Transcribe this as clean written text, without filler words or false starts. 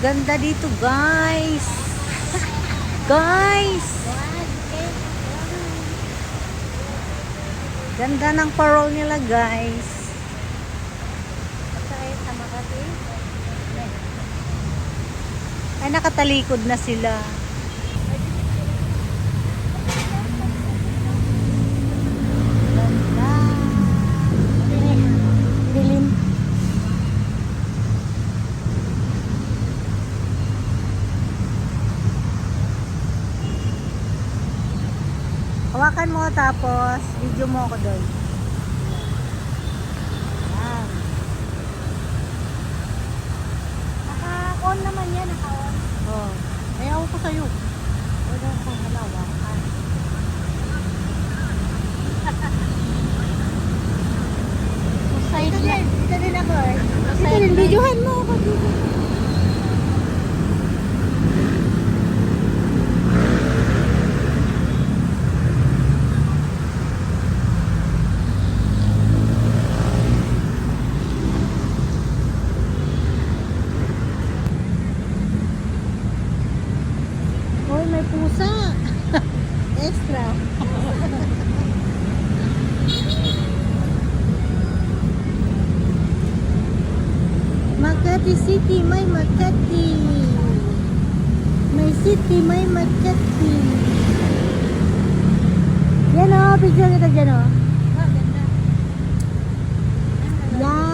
Ganda dito, guys. Guys. Ganda ng parol nila, guys. Ay, nakatalikod na sila. Ganda. Dilim. Hawakan mo tapos video mo ako doon. Yan. Naka-on naman yan, naka-on. Oh. Ayaw ko sa'yo. Wala akong halawakan. Side lang. Dito din ako eh. Ito rin, videohan mo ako dito. Hoy, may pusa. Extra. Makati City, may Makati. May city, may Makati. Yan o, picture kita dyan o. Ah, ganda. Yan.